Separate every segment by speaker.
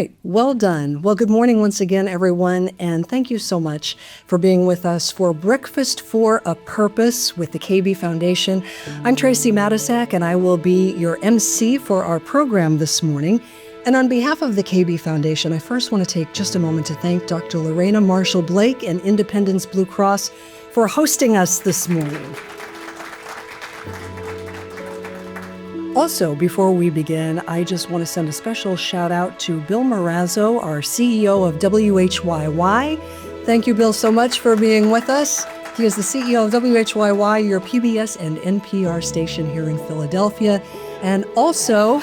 Speaker 1: right, well done. Well, good morning once again, everyone, and thank you so much for being with us for Breakfast for a Purpose with the KB Foundation. I'm Tracy Matisak, and I will be your MC for our program this morning. And on behalf of the KB Foundation, I first want to take just a moment to thank Dr. Lorena Marshall-Blake and Independence Blue Cross for hosting us this morning. Also, before we begin, I just want to send a special shout out to Bill Marazzo, our CEO of WHYY. Thank you, Bill, so much for being with us. He is the CEO of WHYY, your PBS and NPR station here in Philadelphia. And also,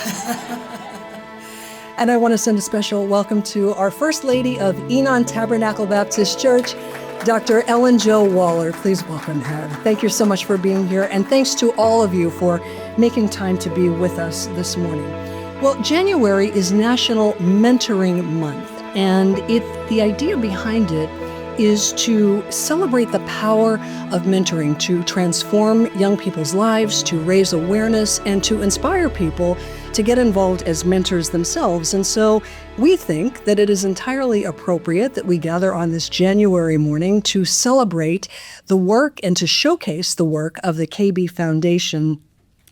Speaker 1: and I want to send a special welcome to our First Lady of Enon Tabernacle Baptist Church, Dr. Ellen Jo Waller. Please welcome her. Thank you so much for being here, and thanks to all of you for making time to be with us this morning. Well, January is National Mentoring Month, and the idea behind it is to celebrate the power of mentoring, to transform young people's lives, to raise awareness, and to inspire people to get involved as mentors themselves. And so we think that it is entirely appropriate that we gather on this January morning to celebrate the work and to showcase the work of the KB Foundation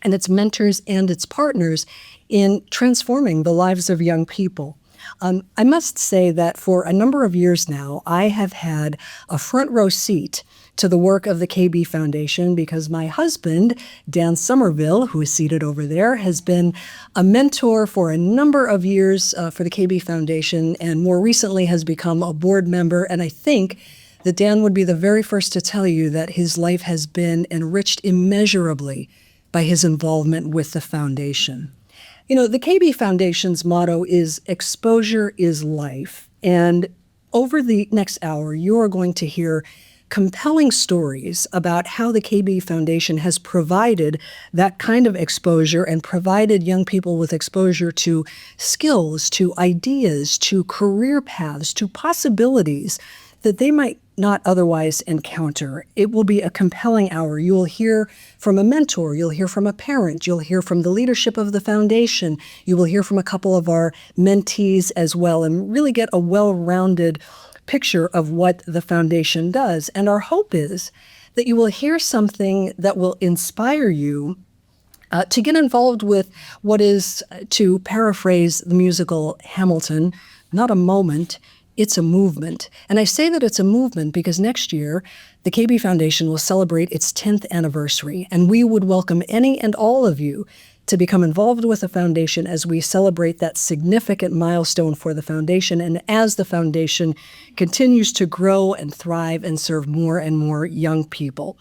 Speaker 1: and its mentors and its partners in transforming the lives of young people. I must say that for a number of years now, I have had a front row seat to the work of the KB Foundation because my husband, Dan Somerville, who is seated over there, has been a mentor for a number of years for the KB Foundation and more recently has become a board member. And I think that Dan would be the very first to tell you that his life has been enriched immeasurably by his involvement with the foundation. You know, the KB Foundation's motto is exposure is life. And over the next hour, you are going to hear compelling stories about how the KB Foundation has provided that kind of exposure and provided young people with exposure to skills, to ideas, to career paths, to possibilities that they might not otherwise encounter. It will be a compelling hour. You will hear from a mentor, you'll hear from a parent, you'll hear from the leadership of the foundation, you will hear from a couple of our mentees as well, and really get a well-rounded picture of what the foundation does. And our hope is that you will hear something that will inspire you to get involved with what is, to paraphrase the musical Hamilton, not a moment, it's a movement. And I say that it's a movement because next year, the KB Foundation will celebrate its 10th anniversary, and we would welcome any and all of you to become involved with the foundation as we celebrate that significant milestone for the foundation and as the foundation continues to grow and thrive and serve more and more young people.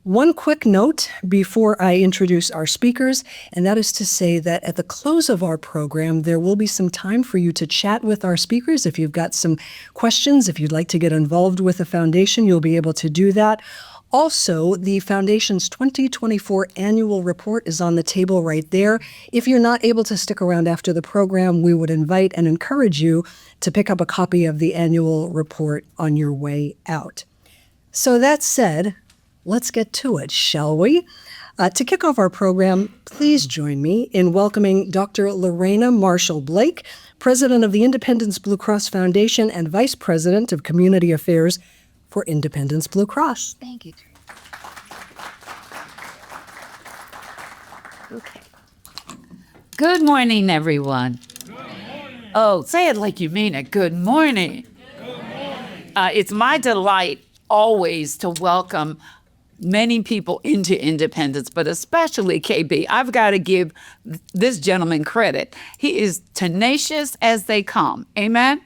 Speaker 1: One quick note before I introduce our speakers, and that is to say that at the close of our program, there will be some time for you to chat with our speakers. If you've got some questions, if you'd like to get involved with the foundation, you'll be able to do that. Also, the Foundation's 2024 annual report is on the table right there. If you're not able to stick around after the program, we would invite and encourage you to pick up a copy of the annual report on your way out. So that said, let's get to it, shall we? To kick off our program, please join me in welcoming Dr. Lorena Marshall-Blake, President of the Independence Blue Cross Foundation and Vice President of Community Affairs for Independence Blue Cross.
Speaker 2: Thank you. Okay. Good morning, everyone. Good morning. Oh, say it like you mean it. Good morning. Good morning. It's my delight always to welcome many people into Independence, but especially KB. I've got to give this gentleman credit. He is tenacious as they come. Amen?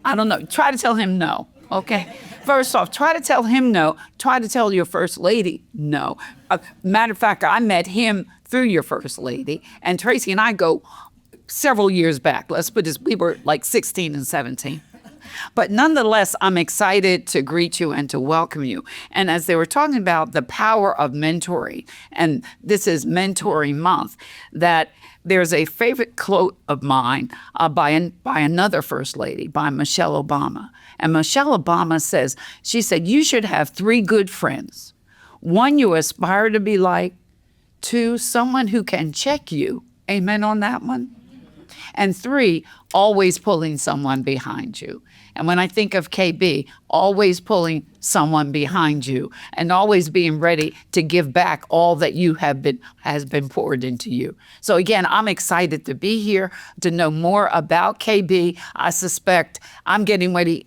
Speaker 2: I don't know. Try to tell him no, okay? First off, try to tell him no. Try to tell your first lady no. Matter of fact, I met him through your first lady, and Tracy and I go several years back. Let's put this, we were like 16 and 17. But nonetheless, I'm excited to greet you and to welcome you. And as they were talking about the power of mentoring, and this is Mentoring Month, that there's a favorite quote of mine by another First Lady, by Michelle Obama. And Michelle Obama says, she said, you should have 3 good friends. 1 you aspire to be like, 2, someone who can check you. Amen on that one? And 3, always pulling someone behind you. And when I think of KB, always pulling someone behind you and always being ready to give back all that has been poured into you. So again, I'm excited to be here to know more about KB. I suspect I'm getting ready,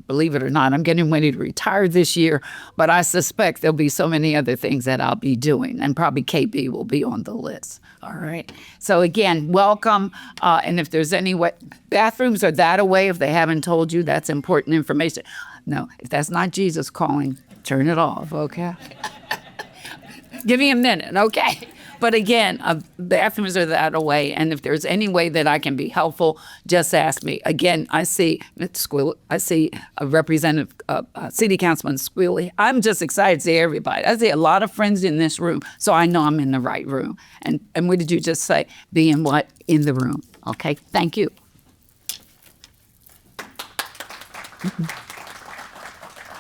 Speaker 2: believe it or not, I'm getting ready to retire this year, but I suspect there'll be so many other things that I'll be doing, and probably KB will be on the list. All right. So again, welcome. And if there's any way, bathrooms are that away. If they haven't told you, that's important information. No, if that's not Jesus calling, turn it off, okay? Give me a minute, okay? But again, bathrooms are that away, and if there's any way that I can be helpful, just ask me. Again, I see a Representative, City Councilman Squealy. I'm just excited to see everybody. I see a lot of friends in this room, so I know I'm in the right room. And what did you just say? Be in what? In the room. Okay, thank you.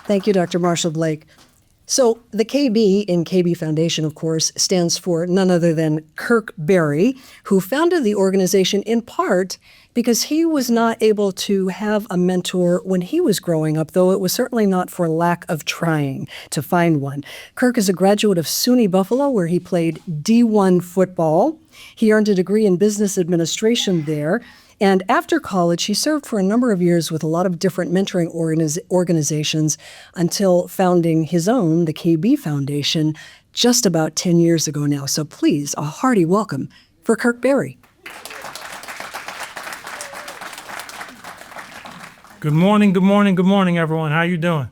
Speaker 1: Thank you, Dr. Marshall Blake. So the KB in KB Foundation, of course, stands for none other than Kirk Berry, who founded the organization in part because he was not able to have a mentor when he was growing up, though it was certainly not for lack of trying to find one. Kirk is a graduate of SUNY Buffalo, where he played D1 football. He earned a degree in business administration there. And after college, he served for a number of years with a lot of different mentoring organizations until founding his own, the KB Foundation, just about 10 years ago now. So please, a hearty welcome for Kirk Berry.
Speaker 3: Good morning, good morning, good morning, everyone. How you doing?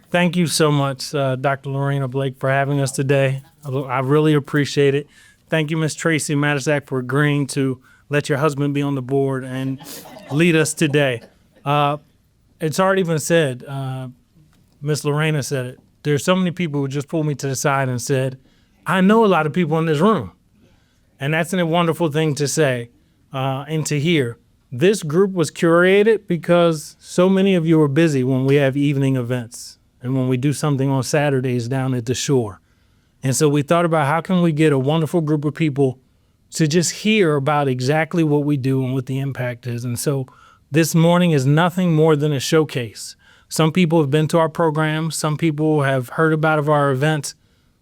Speaker 3: Thank you so much, Dr. Lorena Blake, for having us today. I really appreciate it. Thank you, Ms. Tracy Matisak, for agreeing to let your husband be on the board and lead us today. It's already been said, Ms. Lorena said it. There's so many people who just pulled me to the side and said, I know a lot of people in this room. And that's a wonderful thing to say and to hear. This group was curated because so many of you are busy when we have evening events and when we do something on Saturdays down at the shore. And so we thought about how can we get a wonderful group of people to just hear about exactly what we do and what the impact is. And so this morning is nothing more than a showcase. Some people have been to our programs. Some people have heard about our events.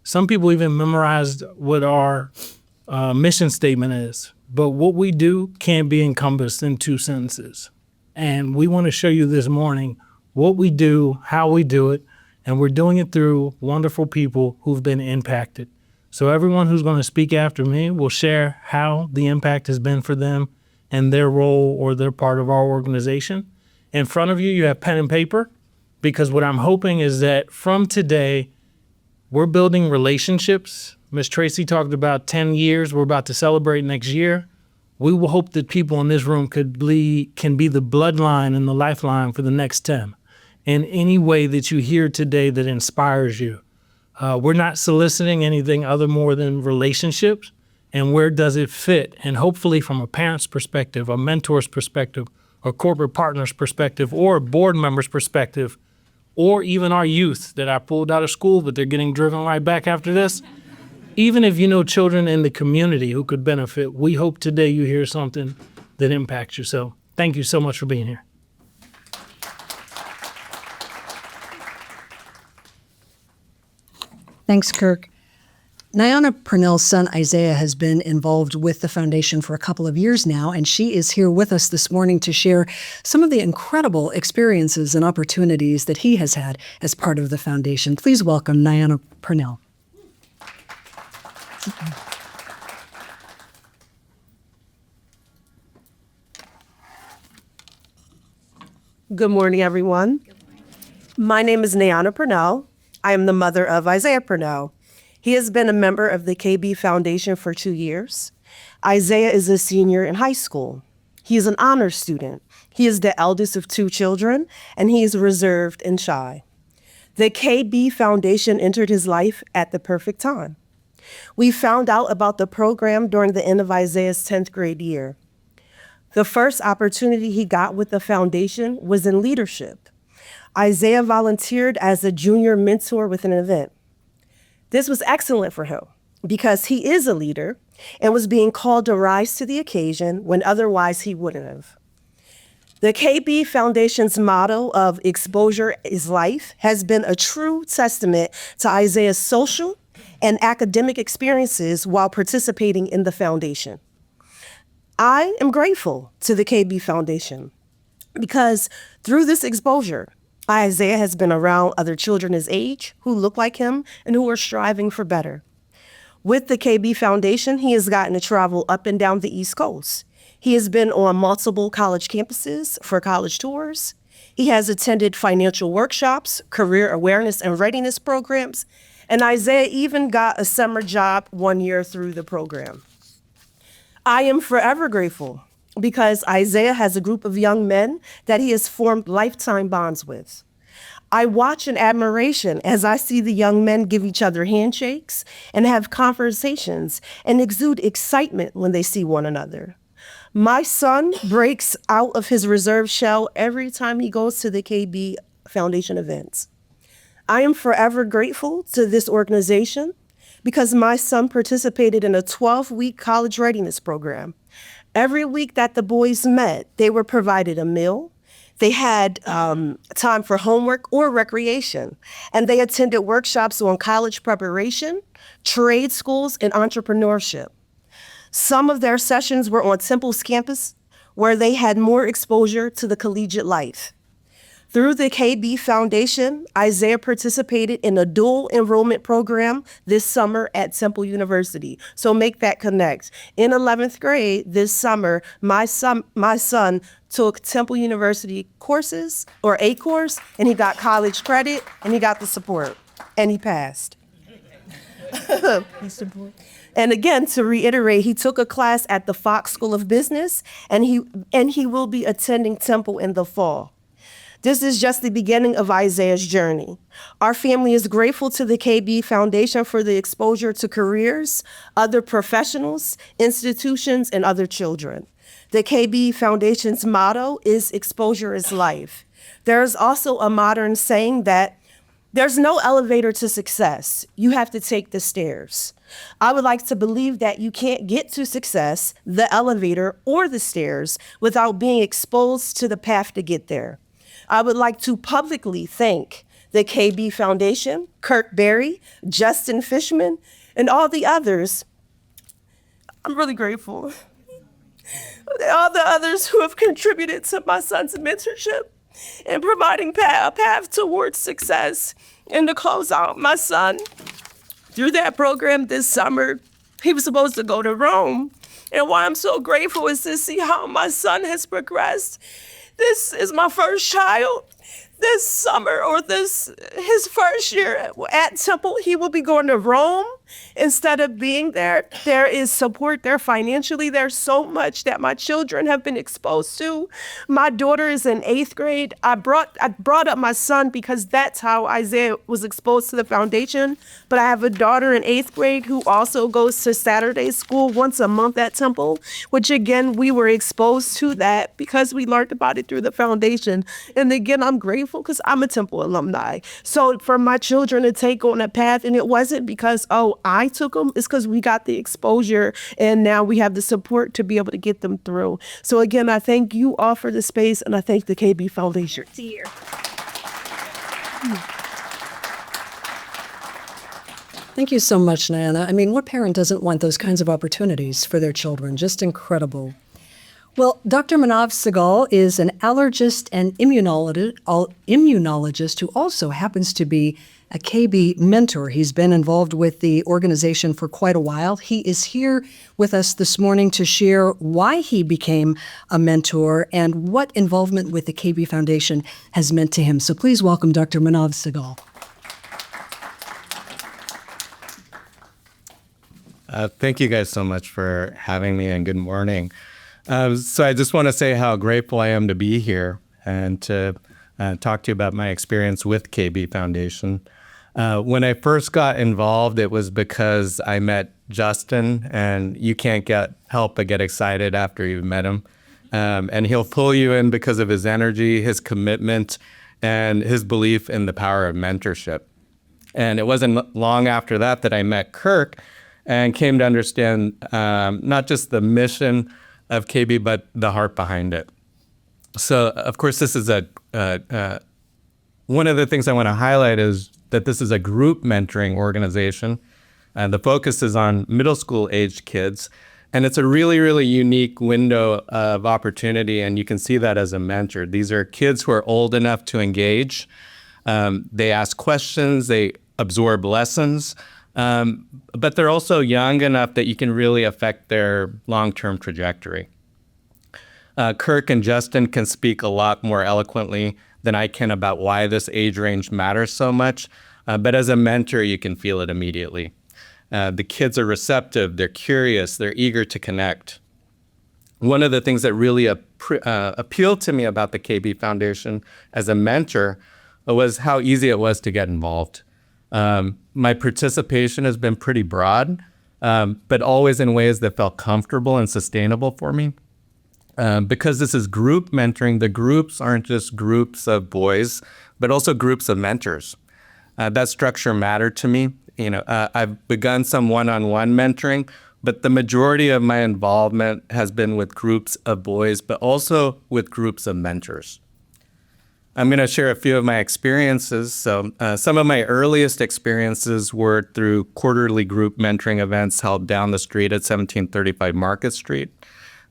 Speaker 3: Some people even memorized what our mission statement is. But what we do can't be encompassed in 2 sentences. And we want to show you this morning what we do, how we do it, and we're doing it through wonderful people who've been impacted. So everyone who's going to speak after me will share how the impact has been for them and their role or their part of our organization. In front of you, you have pen and paper, because what I'm hoping is that from today, we're building relationships. Ms. Tracy talked about 10 years. We're about to celebrate next year. We will hope that people in this room can be the bloodline and the lifeline for the next 10 in any way that you hear today that inspires you. We're not soliciting anything other more than relationships and where does it fit. And hopefully from a parent's perspective, a mentor's perspective, a corporate partner's perspective, or a board member's perspective, or even our youth that I pulled out of school, but they're getting driven right back after this. Even if you know children in the community who could benefit, we hope today you hear something that impacts you. So thank you so much for being here.
Speaker 1: Thanks, Kirk. Nyana Purnell's son, Isaiah, has been involved with the foundation for a couple of years now, and she is here with us this morning to share some of the incredible experiences and opportunities that he has had as part of the foundation. Please welcome Nyana Purnell.
Speaker 4: Good morning, everyone. My name is Nyana Purnell. I am the mother of Isaiah Purnell. He has been a member of the KB Foundation for 2 years. Isaiah is a senior in high school. He is an honors student. He is the eldest of 2 children, and he is reserved and shy. The KB Foundation entered his life at the perfect time. We found out about the program during the end of Isaiah's 10th grade year. The first opportunity he got with the foundation was in leadership. Isaiah volunteered as a junior mentor with an event. This was excellent for him because he is a leader and was being called to rise to the occasion when otherwise he wouldn't have. The KB Foundation's motto of exposure is life has been a true testament to Isaiah's social and academic experiences while participating in the foundation. I am grateful to the KB Foundation because through this exposure, Isaiah has been around other children his age who look like him and who are striving for better. With the KB Foundation, he has gotten to travel up and down the East Coast. He has been on multiple college campuses for college tours. He has attended financial workshops, career awareness and readiness programs, and Isaiah even got a summer job 1 year through the program. I am forever grateful because Isaiah has a group of young men that he has formed lifetime bonds with. I watch in admiration as I see the young men give each other handshakes and have conversations and exude excitement when they see one another. My son breaks out of his reserve shell every time he goes to the KB Foundation events. I am forever grateful to this organization because my son participated in a 12-week college readiness program. Every week that the boys met, they were provided a meal. They had time for homework or recreation, and they attended workshops on college preparation, trade schools, and entrepreneurship. Some of their sessions were on Temple's campus, where they had more exposure to the collegiate life. Through the KB Foundation, Isaiah participated in a dual enrollment program this summer at Temple University. So make that connect. In 11th grade this summer, my son took Temple University courses, or a course, and he got college credit, and he got the support, and he passed. And again, to reiterate, he took a class at the Fox School of Business, and he will be attending Temple in the fall. This is just the beginning of Isaiah's journey. Our family is grateful to the KB Foundation for the exposure to careers, other professionals, institutions, and other children. The KB Foundation's motto is exposure is life. There is also a modern saying that there's no elevator to success. You have to take the stairs. I would like to believe that you can't get to success, the elevator, or the stairs without being exposed to the path to get there. I would like to publicly thank the KB Foundation, Kirk Berry, Justin Fishman, and all the others. I'm really grateful. All the others who have contributed to my son's mentorship and providing a path towards success. And to close out, my son, through that program this summer, he was supposed to go to Rome. And why I'm so grateful is to see how my son has progressed. This is my first child. This summer, or his first year at Temple, he will be going to Rome instead of being there. There is support there financially. There's so much that my children have been exposed to. My daughter is in 8th grade. I brought up my son because that's how Isaiah was exposed to the foundation. But I have a daughter in 8th grade who also goes to Saturday school once a month at Temple, which again, we were exposed to that because we learned about it through the foundation. And again, I'm grateful because I'm a Temple alumni. So for my children to take on a path, and it wasn't because, I took them, it's because we got the exposure and now we have the support to be able to get them through. So again, I thank you all for the space, and I thank the KB Foundation. Here.
Speaker 1: Thank you so much, Nana. I mean, what parent doesn't want those kinds of opportunities for their children? Just incredible. Well, Dr. Manav Segal is an allergist and immunologist who also happens to be a KB mentor. He's been involved with the organization for quite a while. He is here with us this morning to share why he became a mentor and what involvement with the KB Foundation has meant to him. So please welcome Dr. Manav Segal.
Speaker 5: Thank you guys so much for having me, and good morning. So I just want to say how grateful I am to be here and to talk to you about my experience with KB Foundation. When I first got involved, it was because I met Justin, and you can't help but get excited after you've met him. And he'll pull you in because of his energy, his commitment, and his belief in the power of mentorship. And it wasn't long after that I met Kirk. and came to understand not just the mission of KB, but the heart behind it. So, of course, this is one of the things I want to highlight is that this is a group mentoring organization. The focus is on middle school aged kids. And it's a really, really unique window of opportunity. And you can see that as a mentor. These are kids who are old enough to engage. They ask questions, they absorb lessons, but they're also young enough that you can really affect their long-term trajectory. Kirk and Justin can speak a lot more eloquently than I can about why this age range matters so much. But as a mentor, you can feel it immediately. The kids are receptive, they're curious, they're eager to connect. One of the things that really appealed to me about the KB Foundation as a mentor was how easy it was to get involved. My participation has been pretty broad, but always in ways that felt comfortable and sustainable for me. Because this is group mentoring, the groups aren't just groups of boys, but also groups of mentors. That structure mattered to me. I've begun some one-on-one mentoring, but the majority of my involvement has been with groups of boys, but also with groups of mentors. I'm going to share a few of my experiences. So some of my earliest experiences were through quarterly group mentoring events held down the street at 1735 Market Street.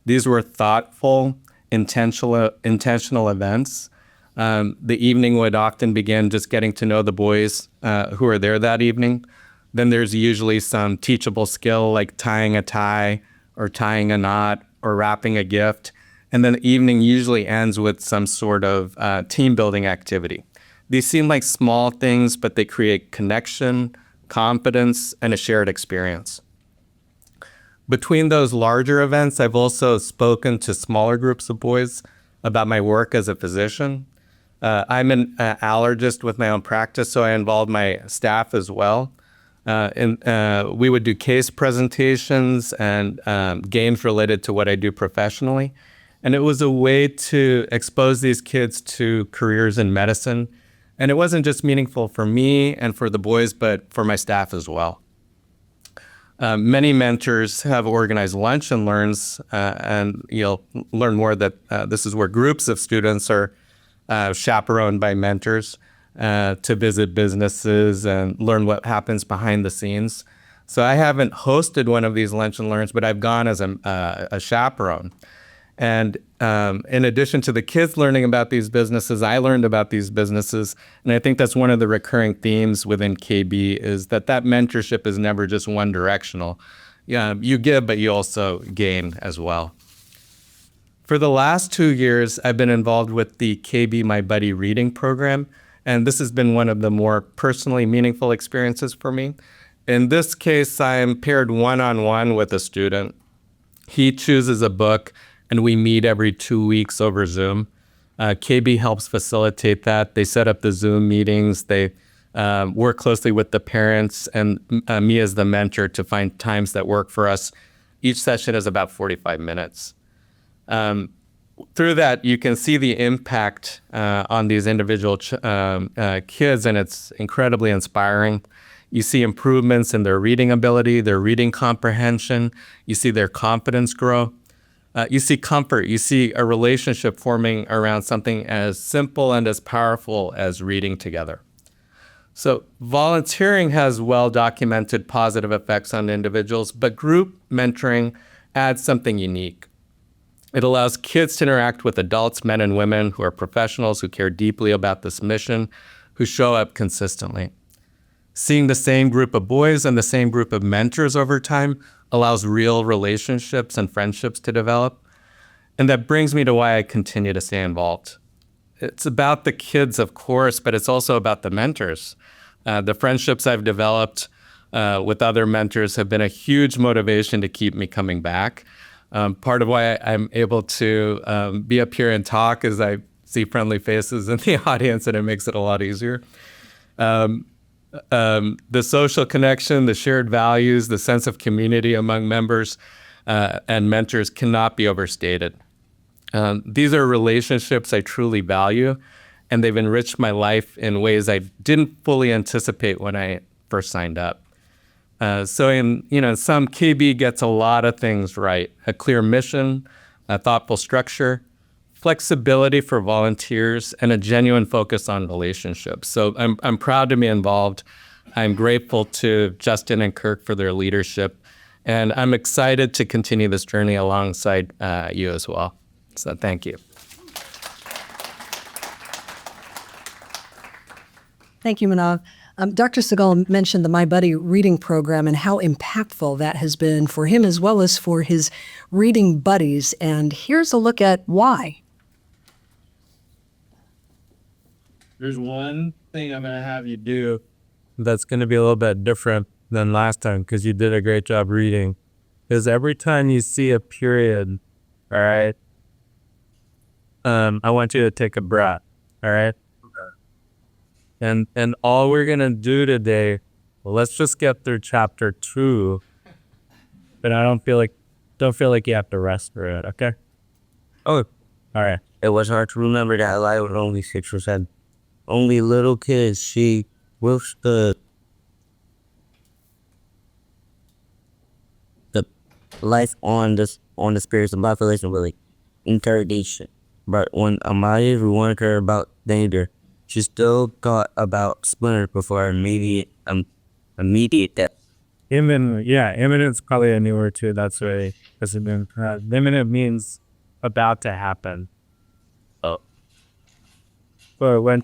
Speaker 5: These were thoughtful, intentional events. The evening would often begin just getting to know the boys who are there that evening. Then there's usually some teachable skill like tying a tie or tying a knot or wrapping a gift. And then the evening usually ends with some sort of team building activity. These seem like small things, but they create connection, confidence, and a shared experience. Between those larger events, I've also spoken to smaller groups of boys about my work as a physician. I'm an allergist with my own practice, so I involved my staff as well. We would do case presentations and games related to what I do professionally. And it was a way to expose these kids to careers in medicine. And it wasn't just meaningful for me and for the boys, but for my staff as well. Many mentors have organized lunch and learns, and you'll learn more that this is where groups of students are chaperoned by mentors to visit businesses and learn what happens behind the scenes. So I haven't hosted one of these lunch and learns, but I've gone as a chaperone. And in addition to the kids learning about these businesses, I learned about these businesses. And I think that's one of the recurring themes within KB is that mentorship is never just one directional. You give, but you also gain as well. For the last 2 years, I've been involved with the KB My Buddy reading program. And this has been one of the more personally meaningful experiences for me. In this case, I'm paired one-on-one with a student. He chooses a book, and we meet every 2 weeks over Zoom. KB helps facilitate that. They set up the Zoom meetings. They work closely with the parents and me as the mentor to find times that work for us. Each session is about 45 minutes. Through that, you can see the impact on these individual kids, and it's incredibly inspiring. You see improvements in their reading ability, their reading comprehension. You see their confidence grow. You see comfort. You see a relationship forming around something as simple and as powerful as reading together. So volunteering has well-documented positive effects on individuals, but group mentoring adds something unique. It allows kids to interact with adults, men and women who are professionals, who care deeply about this mission, who show up consistently. Seeing the same group of boys and the same group of mentors over time allows real relationships and friendships to develop. And that brings me to why I continue to stay involved. It's about the kids, of course, but it's also about the mentors. The friendships I've developed with other mentors have been a huge motivation to keep me coming back. Part of why I'm able to be up here and talk is I see friendly faces in the audience, and it makes it a lot easier. The social connection, the shared values, the sense of community among members and mentors cannot be overstated. These are relationships I truly value, and they've enriched my life in ways I didn't fully anticipate when I first signed up. Some KB gets a lot of things right: a clear mission, a thoughtful structure, flexibility for volunteers, and a genuine focus on relationships. So I'm proud to be involved. I'm grateful to Justin and Kirk for their leadership, and I'm excited to continue this journey alongside you as well. So thank you.
Speaker 1: Thank you, Manav. Dr. Segal mentioned the My Buddy reading program and how impactful that has been for him as well as for his reading buddies. And here's a look at why.
Speaker 3: There's one thing I'm going to have you do that's going to be a little bit different than last time because you did a great job reading. Is every time you see a period, all right, I want you to take a breath, all right? And all we're going to do today, let's just get through chapter 2, but I don't feel like you have to rest through it, okay?
Speaker 6: Oh,
Speaker 3: All right.
Speaker 6: it was hard to remember that life was only 6%. Only little kids, she withstood the life on the spirits of population with like interrogation. But when Amaya warned her about danger, she still thought about Splinter before immediate death.
Speaker 3: Imminent's probably a new word too. That's right. Because imminent means about to happen.
Speaker 6: Oh,
Speaker 3: But when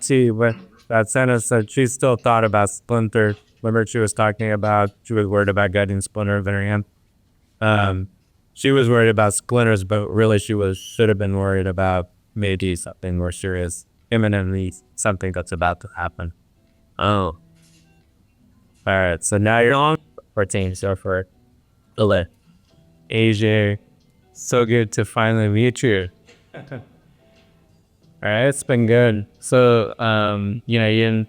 Speaker 3: that sentence said she still thought about Splinter, remember she was talking about, she was worried about getting Splinter in her hand. She was worried about splinters, but really should have been worried about maybe something more serious, imminently something that's about to happen.
Speaker 6: oh,
Speaker 3: All right, so now you're on 14, so for AJ, so good to finally meet you. All right, it's been good. So, you and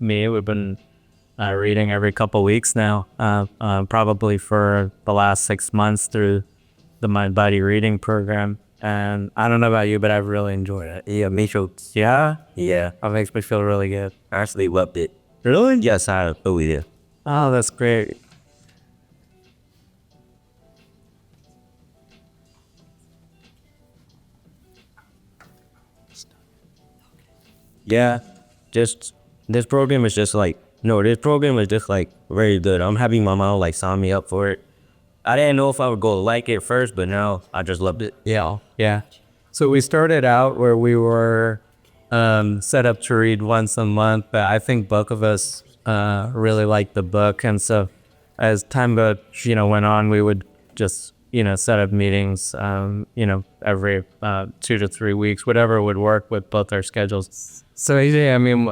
Speaker 3: me, we've been reading every couple weeks now, probably for the last 6 months through the Mind Body reading program. And I don't know about you, but I've really enjoyed it.
Speaker 6: yeah, me too.
Speaker 3: Yeah?
Speaker 6: Yeah,
Speaker 3: It makes me feel really good.
Speaker 6: I actually loved it.
Speaker 3: Really?
Speaker 6: Yes, I really did.
Speaker 3: Oh, that's great.
Speaker 6: Yeah, just this program is just like this program is just like very good. I'm happy my mom like signed me up for it. I didn't know if I would go like it first, but now I just loved it.
Speaker 3: Yeah. So we started out where we were set up to read once a month, but I think both of us really liked the book. And so as time went on, we would just, set up meetings, every 2 to 3 weeks, whatever would work with both our schedules. So AJ, I mean,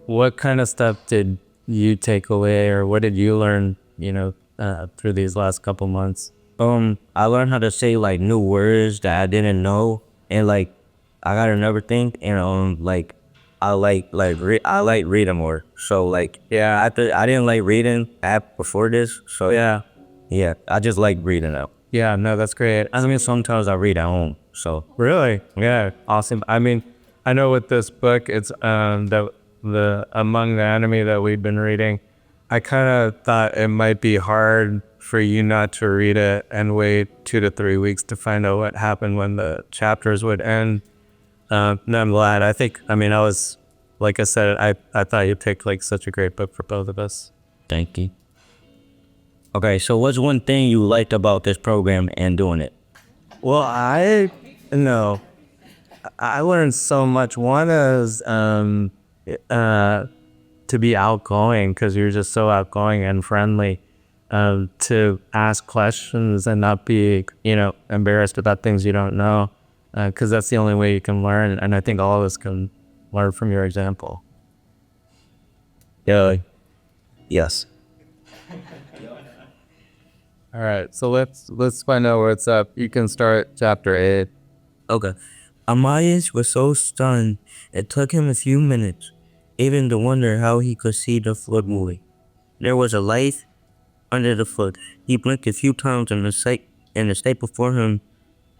Speaker 3: what kind of stuff did you take away or what did you learn, through these last couple months?
Speaker 6: I learned how to say like new words that I didn't know, and like I got another thing, and like I like reading more. So like yeah, I didn't like reading before this. So yeah, I just like reading now.
Speaker 3: Yeah, no, that's great.
Speaker 6: I mean, sometimes I read at home. So
Speaker 3: Really? Yeah, awesome. I mean, I know with this book, it's the Among the Enemy that we've been reading. I kind of thought it might be hard for you not to read it and wait 2 to 3 weeks to find out what happened when the chapters would end. No, I'm glad. I was, like I said, I thought you picked like such a great book for both of us.
Speaker 6: thank you. Okay, so what's one thing you liked about this program and doing it?
Speaker 3: Well, I learned so much. One is to be outgoing because you're just so outgoing and friendly. To ask questions and not be, embarrassed about things you don't know, because that's the only way you can learn. And I think all of us can learn from your example.
Speaker 6: Yeah. Yes.
Speaker 3: All right, so let's find out what's up. You can start chapter 8.
Speaker 6: Okay. Amayas was so stunned, it took him a few minutes, even to wonder how he could see the flood moving. There was a light under the flood. He blinked a few times and the sight before him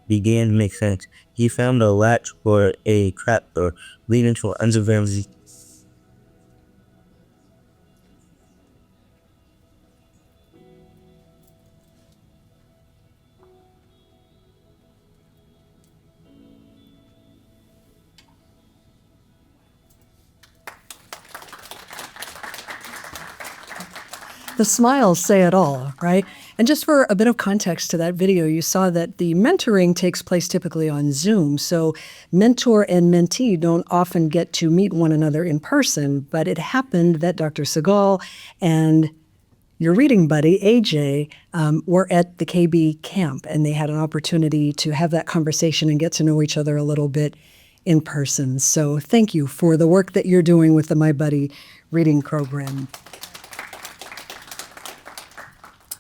Speaker 6: began to make sense. He found a latch for a trapdoor leading to an underground
Speaker 1: The smiles say it all, right? And just for a bit of context to that video, you saw that the mentoring takes place typically on Zoom. So mentor and mentee don't often get to meet one another in person, but it happened that Dr. Segal and your reading buddy, AJ, were at the KB camp, and they had an opportunity to have that conversation and get to know each other a little bit in person. So thank you for the work that you're doing with the My Buddy reading program.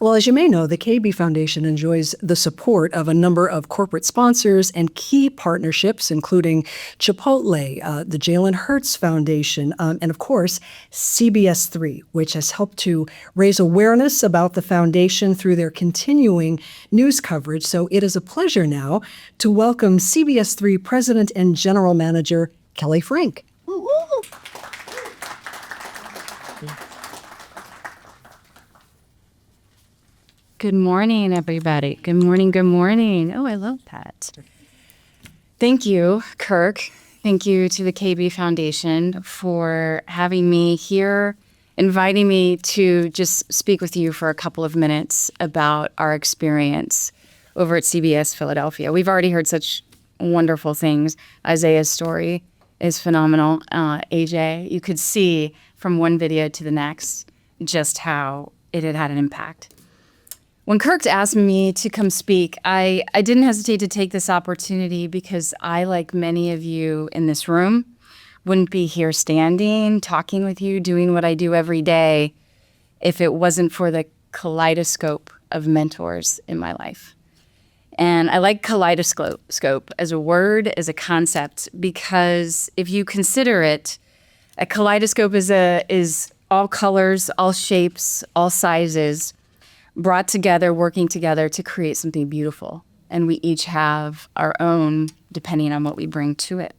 Speaker 1: Well, as you may know, the KB Foundation enjoys the support of a number of corporate sponsors and key partnerships, including Chipotle, the Jalen Hurts Foundation, and of course, CBS 3, which has helped to raise awareness about the foundation through their continuing news coverage. So it is a pleasure now to welcome CBS 3 President and General Manager Kelly Frank.
Speaker 7: Good morning, everybody. Good morning, good morning. Oh, I love that. Thank you, Kirk. Thank you to the KB Foundation for having me here, inviting me to just speak with you for a couple of minutes about our experience over at CBS Philadelphia. We've already heard such wonderful things. Isaiah's story is phenomenal. AJ, you could see from one video to the next just how it had had an impact. When Kirk asked me to come speak, I didn't hesitate to take this opportunity because I, like many of you in this room, wouldn't be here standing, talking with you, doing what I do every day if it wasn't for the kaleidoscope of mentors in my life. And I like kaleidoscope as a word, as a concept, because if you consider it, a kaleidoscope is all colors, all shapes, all sizes, brought together, working together to create something beautiful. And we each have our own, depending on what we bring to it.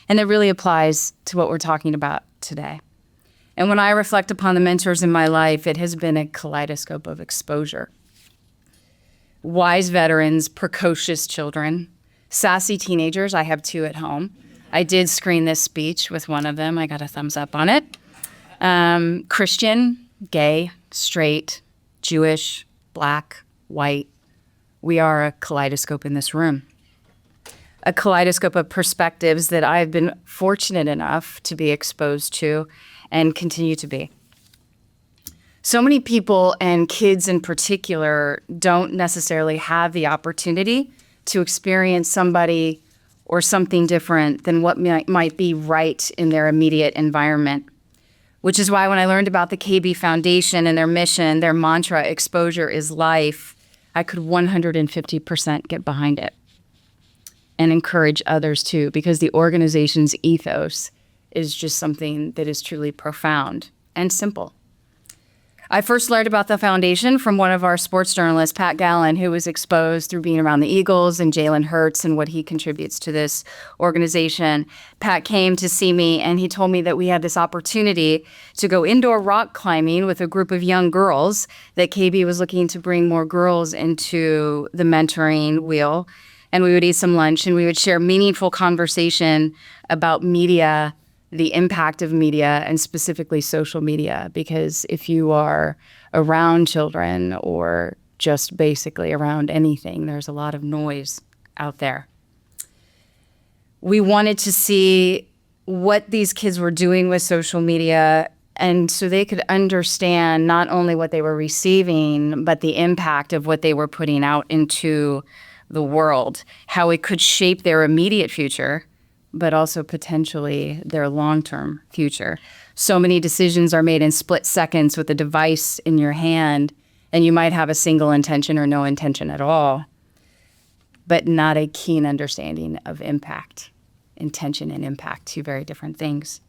Speaker 7: And that really applies to what we're talking about today. And when I reflect upon the mentors in my life, it has been a kaleidoscope of exposure. Wise veterans, precocious children, sassy teenagers. I have two at home. I did screen this speech with one of them. I got a thumbs up on it. Christian, gay, straight, Jewish, Black, white. We are a kaleidoscope in this room. A kaleidoscope of perspectives that I've been fortunate enough to be exposed to and continue to be. So many people, and kids in particular, don't necessarily have the opportunity to experience somebody or something different than what might be right in their immediate environment. Which is why when I learned about the KB Foundation and their mission, their mantra, exposure is life, I could 150% get behind it and encourage others too, because the organization's ethos is just something that is truly profound and simple. I first learned about the foundation from one of our sports journalists, Pat Gallen, who was exposed through being around the Eagles and Jalen Hurts and what he contributes to this organization. Pat came to see me and he told me that we had this opportunity to go indoor rock climbing with a group of young girls, that KB was looking to bring more girls into the mentoring wheel. And we would eat some lunch and we would share meaningful conversation about media, the impact of media, and specifically social media, because if you are around children or just basically around anything, there's a lot of noise out there. We wanted to see what these kids were doing with social media, and so they could understand not only what they were receiving, but the impact of what they were putting out into the world, how it could shape their immediate future, but also potentially their long-term future. So many decisions are made in split seconds with a device in your hand, and you might have a single intention or no intention at all, but not a keen understanding of impact. Intention and impact, two very different things.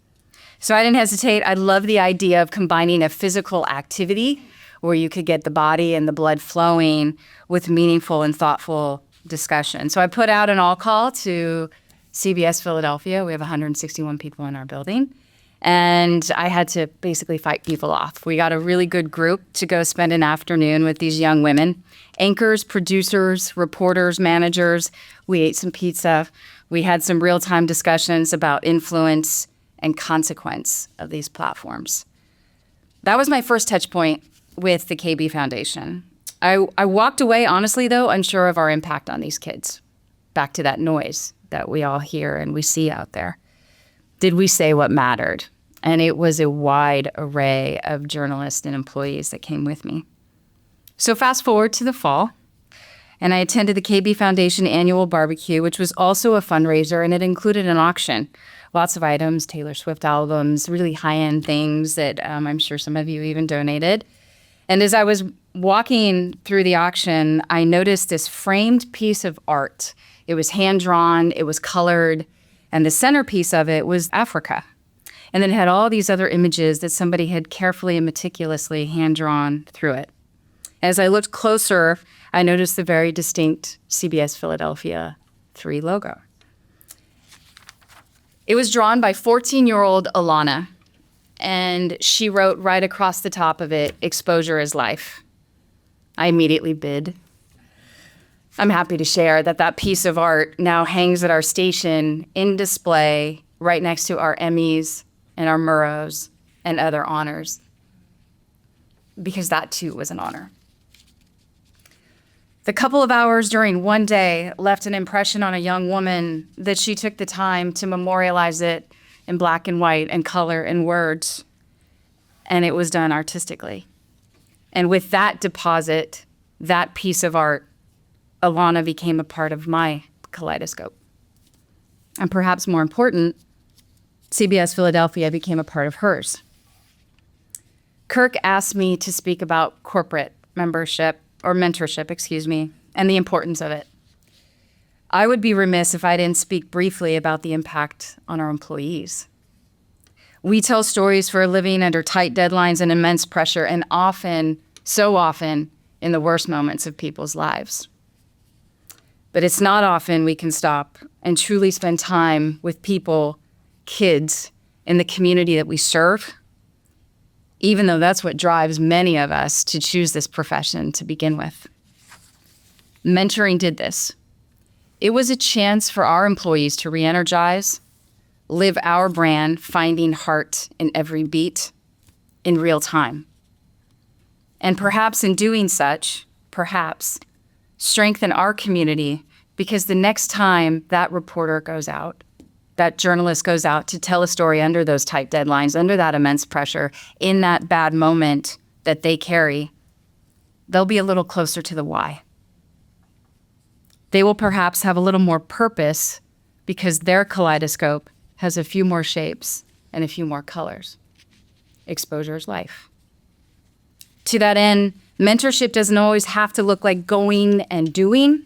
Speaker 7: So I didn't hesitate. I love the idea of combining a physical activity where you could get the body and the blood flowing with meaningful and thoughtful discussion. So I put out an all call to CBS Philadelphia. We have 161 people in our building. And I had to basically fight people off. We got a really good group to go spend an afternoon with these young women. Anchors, producers, reporters, managers. We ate some pizza. We had some real-time discussions about influence and consequence of these platforms. That was my first touch point with the KB Foundation. I walked away, honestly, though, unsure of our impact on these kids. Back to that noise that we all hear and we see out there. Did we say what mattered? And it was a wide array of journalists and employees that came with me. So fast forward to the fall, and I attended the KB Foundation annual barbecue, which was also a fundraiser, and it included an auction. Lots of items, Taylor Swift albums, really high-end things that I'm sure some of you even donated. And as I was walking through the auction, I noticed this framed piece of art. It was hand-drawn, it was colored, and the centerpiece of it was Africa. And then it had all these other images that somebody had carefully and meticulously hand-drawn through it. As I looked closer, I noticed the very distinct CBS Philadelphia 3 logo. It was drawn by 14-year-old Alana, and she wrote right across the top of it, "Exposure is life." I immediately bid. I'm happy to share that that piece of art now hangs at our station in display right next to our Emmys and our Murrows and other honors, because that too was an honor. The couple of hours during one day left an impression on a young woman that she took the time to memorialize it in black and white and color and words, and it was done artistically. And with that deposit, that piece of art, Alana became a part of my kaleidoscope. And perhaps more important, CBS Philadelphia became a part of hers. Kirk asked me to speak about corporate membership, or mentorship, and the importance of it. I would be remiss if I didn't speak briefly about the impact on our employees. We tell stories for a living under tight deadlines and immense pressure, and often, so often, in the worst moments of people's lives. But it's not often we can stop and truly spend time with people, kids, in the community that we serve, even though that's what drives many of us to choose this profession to begin with. Mentoring did this. It was a chance for our employees to re-energize, live our brand, finding heart in every beat in real time. And perhaps in doing such, strengthen our community, because the next time that reporter goes out, that journalist goes out to tell a story under those tight deadlines, under that immense pressure, in that bad moment that they carry, they'll be a little closer to the why. They will perhaps have a little more purpose because their kaleidoscope has a few more shapes and a few more colors. Exposure is life. To that end, mentorship doesn't always have to look like going and doing.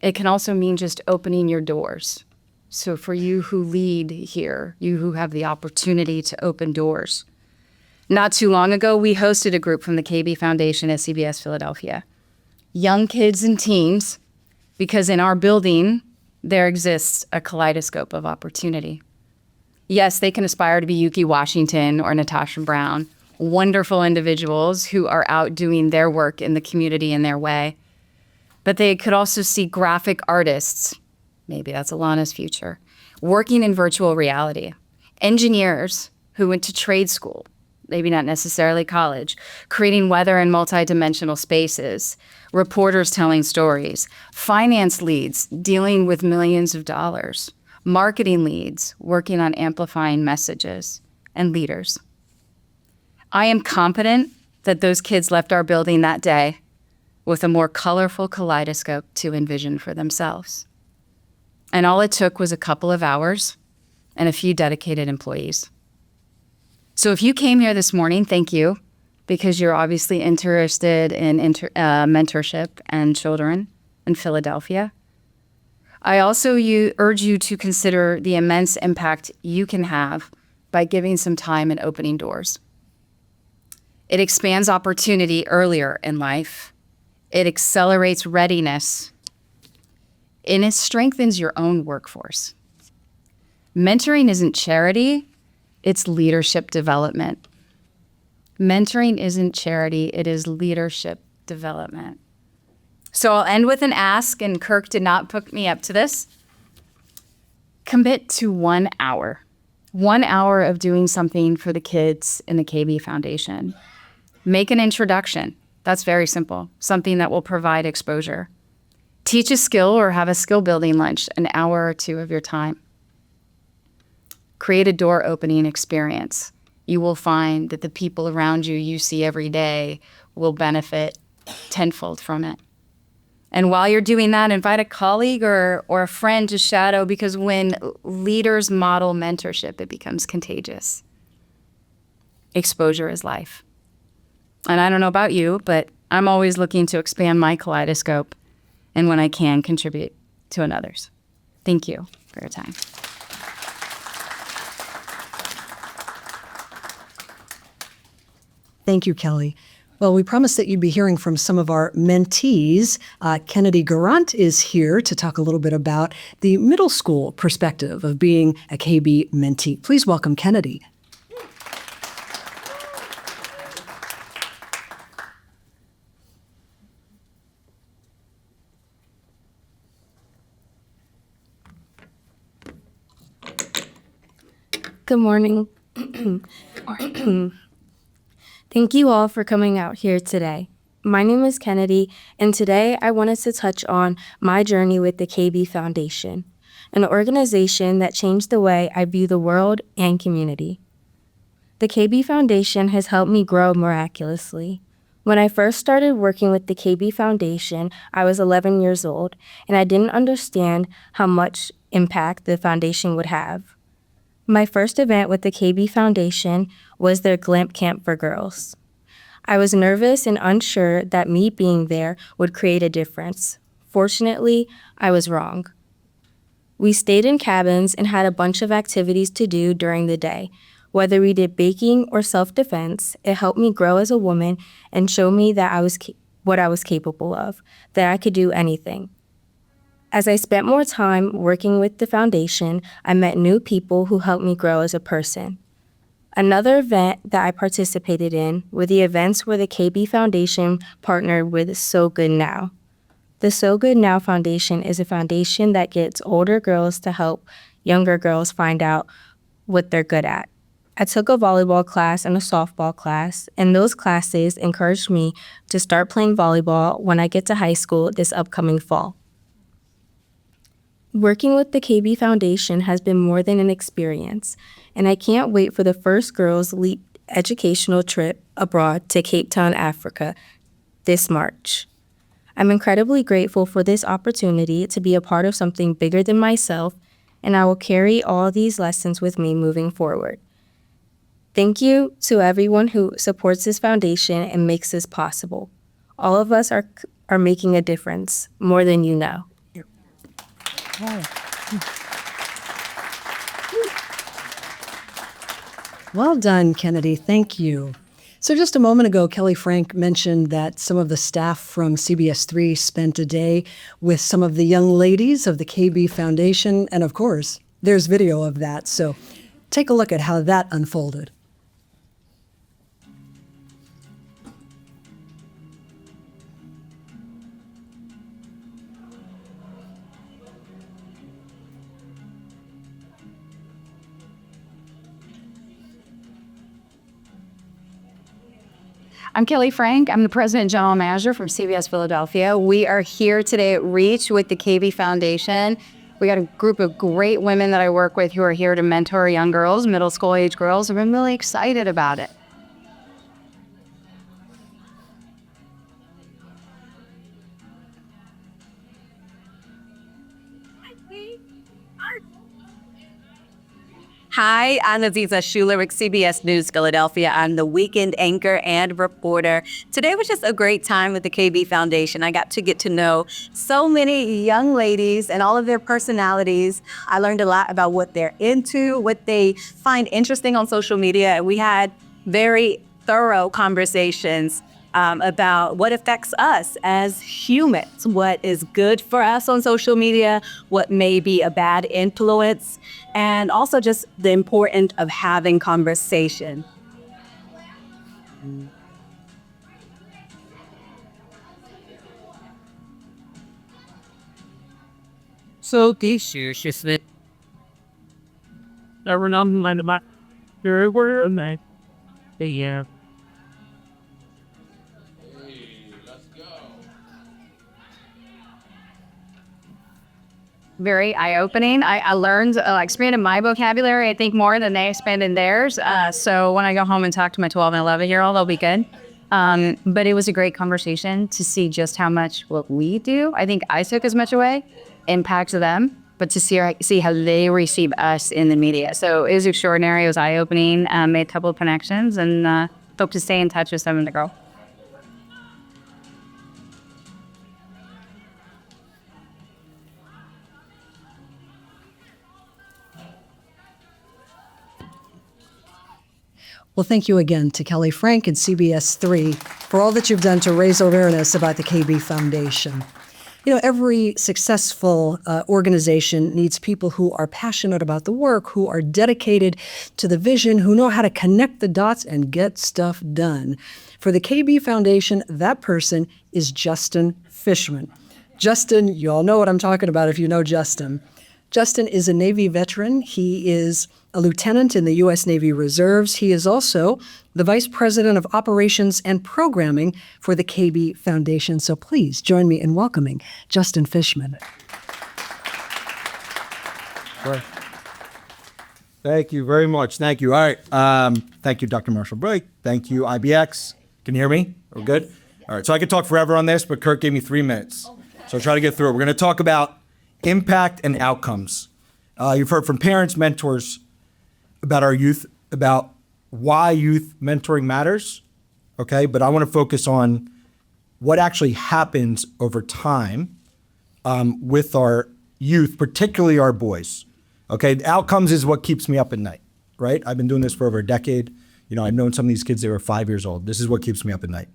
Speaker 7: It can also mean just opening your doors. So for you who lead here, you who have the opportunity to open doors. Not too long ago, we hosted a group from the KB Foundation at CBS Philadelphia. Young kids and teens, because in our building, there exists a kaleidoscope of opportunity. Yes, they can aspire to be Yuki Washington or Natasha Brown, wonderful individuals who are out doing their work in the community in their way. But they could also see graphic artists, maybe that's Alana's future, working in virtual reality, engineers who went to trade school, maybe not necessarily college, creating weather and multidimensional spaces, reporters telling stories, finance leads dealing with millions of dollars, marketing leads working on amplifying messages, and leaders. I am confident that those kids left our building that day with a more colorful kaleidoscope to envision for themselves. And all it took was a couple of hours and a few dedicated employees. So if you came here this morning, thank you, because you're obviously interested in mentorship and children in Philadelphia. I also urge you to consider the immense impact you can have by giving some time and opening doors. It expands opportunity earlier in life. It accelerates readiness, and it strengthens your own workforce. Mentoring isn't charity, it's leadership development. Mentoring isn't charity, it is leadership development. So I'll end with an ask, and Kirk did not put me up to this. Commit to 1 hour. 1 hour of doing something for the kids in the KB Foundation. Make an introduction. That's very simple, something that will provide exposure. Teach a skill or have a skill building lunch, an hour or two of your time. Create a door opening experience. You will find that the people around you you see every day will benefit tenfold from it. And while you're doing that, invite a colleague or a friend to shadow, because when leaders model mentorship, it becomes contagious. Exposure is life. And I don't know about you, but I'm always looking to expand my kaleidoscope and when I can, contribute to another's. Thank you for your time.
Speaker 1: Thank you, Kelly. Well, we promised that you'd be hearing from some of our mentees. Kennedy Garant is here to talk a little bit about the middle school perspective of being a KB mentee. Please welcome Kennedy.
Speaker 8: Good morning. Thank you all for coming out here today. My name is Kennedy, and today I wanted to touch on my journey with the KB Foundation, an organization that changed the way I view the world and community. The KB Foundation has helped me grow miraculously. When I first started working with the KB Foundation, I was 11 years old, and I didn't understand how much impact the foundation would have. My first event with the KB Foundation was their Glamp Camp for Girls. I was nervous and unsure that me being there would create a difference. Fortunately, I was wrong. We stayed in cabins and had a bunch of activities to do during the day. Whether we did baking or self-defense, it helped me grow as a woman and show me that what I was capable of, that I could do anything. As I spent more time working with the foundation, I met new people who helped me grow as a person. Another event that I participated in were the events where the KB Foundation partnered with So Good Now. The So Good Now Foundation is a foundation that gets older girls to help younger girls find out what they're good at. I took a volleyball class and a softball class, and those classes encouraged me to start playing volleyball when I get to high school this upcoming fall. Working with the KB Foundation has been more than an experience, and I can't wait for the first Girls Leap educational trip abroad to Cape Town, Africa, this March. I'm incredibly grateful for this opportunity to be a part of something bigger than myself, and I will carry all these lessons with me moving forward. Thank you to everyone who supports this foundation and makes this possible. All of us are making a difference, more than you know.
Speaker 1: Well done, Kennedy. Thank you. So just a moment ago, Kelly Frank mentioned that some of the staff from CBS 3 spent a day with some of the young ladies of the KB Foundation. And of course, there's video of that. So take a look at how that unfolded.
Speaker 7: I'm Kelly Frank. I'm the president and general manager from CBS Philadelphia. We are here today at Reach with the KB Foundation. We got a group of great women that I work with who are here to mentor young girls, middle school age girls. I'm really excited about it.
Speaker 9: Hi, I'm Aziza Schuler with CBS News Philadelphia. I'm the weekend anchor and reporter. Today was just a great time with the KB Foundation. I got to know so many young ladies and all of their personalities. I learned a lot about what they're into, what they find interesting on social media. And we had very thorough conversations about what affects us as humans, what is good for us on social media, what may be a bad influence, and also just the importance of having conversation.
Speaker 6: So this year, she said,
Speaker 3: Never known my very word, man.
Speaker 6: yeah.
Speaker 10: very eye-opening. I learned, expanded my vocabulary, I think, more than they expanded theirs. So when I go home and talk to my 12 and 11-year-old, they'll be good. But it was a great conversation to see just how much what we do, I think I took as much away, impacts them, but to see how they receive us in the media. So it was extraordinary. It was eye-opening, made a couple of connections, and hope to stay in touch with some of the girls.
Speaker 1: Well, thank you again to Kelly Frank and CBS 3 for all that you've done to raise awareness about the KB Foundation. You know, every successful organization needs people who are passionate about the work, who are dedicated to the vision, who know how to connect the dots and get stuff done. For the KB Foundation, that person is Justin Fishman. Justin, you all know what I'm talking about if you know Justin. Justin is a Navy veteran. He is a lieutenant in the U.S. Navy Reserves. He is also the Vice President of Operations and Programming for the KB Foundation. So please join me in welcoming Justin Fishman.
Speaker 11: Sure. Thank you very much. Thank you. All right. Thank you, Dr. Marshall Blake. Thank you, IBX. Can you hear me? We're good? All right. So I could talk forever on this, but Kirk gave me 3 minutes. So I'll try to get through it. We're going to talk about impact and outcomes. You've heard from parents, mentors, about our youth, about why youth mentoring matters, okay? But I want to focus on what actually happens over time with our youth, particularly our boys, okay? The outcomes is what keeps me up at night, right? I've been doing this for over a decade. You know, I've known some of these kids, they were 5 years old. This is what keeps me up at night.